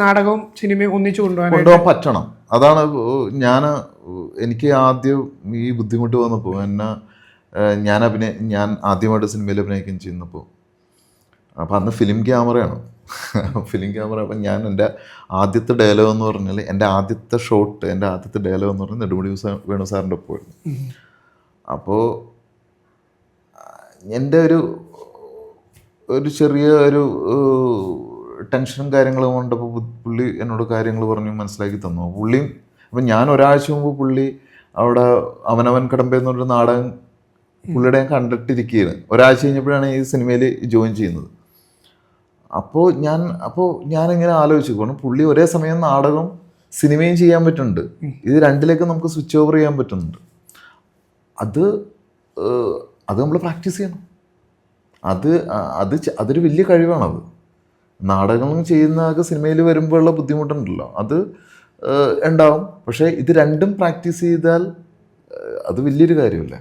നാടകവും സിനിമയും ഒന്നിച്ചു കൊണ്ടുപോകാൻ പറ്റണം. അതാണ് എനിക്ക് ആദ്യം ഈ ബുദ്ധിമുട്ട് വന്നപ്പോൾ ഞാൻ ആദ്യമായിട്ട് സിനിമയിൽ അഭിനയിക്കുകയും ചെയ്യുന്നപ്പോൾ അപ്പം അന്ന് ഫിലിം ക്യാമറയാണ്. അപ്പം ഞാൻ എൻ്റെ ആദ്യത്തെ ഡയലോഗ് എന്ന് പറഞ്ഞാൽ എൻ്റെ ആദ്യത്തെ ഡയലോഗ് എന്ന് പറഞ്ഞാൽ നെടുമുടി വേണു സാറിൻ്റെ ഒപ്പമായിരുന്നു. അപ്പോൾ എൻ്റെ ഒരു ചെറിയ ടെൻഷനും കാര്യങ്ങളും കൊണ്ടപ്പോൾ പുള്ളി എന്നോട് കാര്യങ്ങൾ പറഞ്ഞ് മനസ്സിലാക്കി തന്നു. അപ്പം ഞാൻ ഒരാഴ്ച മുമ്പ് പുള്ളി അവിടെ അവനവൻ കടമ്പെന്ന് പറഞ്ഞൊരു നാടകം പുള്ളിയുടെ ഞാൻ കണ്ടിട്ടിരിക്കുകയാണ്. ഒരാഴ്ച കഴിഞ്ഞപ്പോഴാണ് ഈ സിനിമയിൽ ജോയിൻ ചെയ്യുന്നത്. അപ്പോൾ ഞാനിങ്ങനെ ആലോചിച്ചു, കാരണം പുള്ളി ഒരേ സമയം നാടകം സിനിമയും ചെയ്യാൻ പറ്റുന്നുണ്ട്. ഇത് രണ്ടിലേക്ക് നമുക്ക് സ്വിച്ച് ഓവർ ചെയ്യാൻ പറ്റുന്നുണ്ട്. അത് നമ്മൾ പ്രാക്ടീസ് ചെയ്യണം. അതൊരു വലിയ കഴിവാണത്. നാടകങ്ങൾ ചെയ്യുന്നതൊക്കെ സിനിമയിൽ വരുമ്പോഴുള്ള ബുദ്ധിമുട്ടുണ്ടല്ലോ, അത് ഉണ്ടാവും. പക്ഷേ ഇത് രണ്ടും പ്രാക്ടീസ് ചെയ്താൽ അത് വലിയൊരു കാര്യമല്ലേ.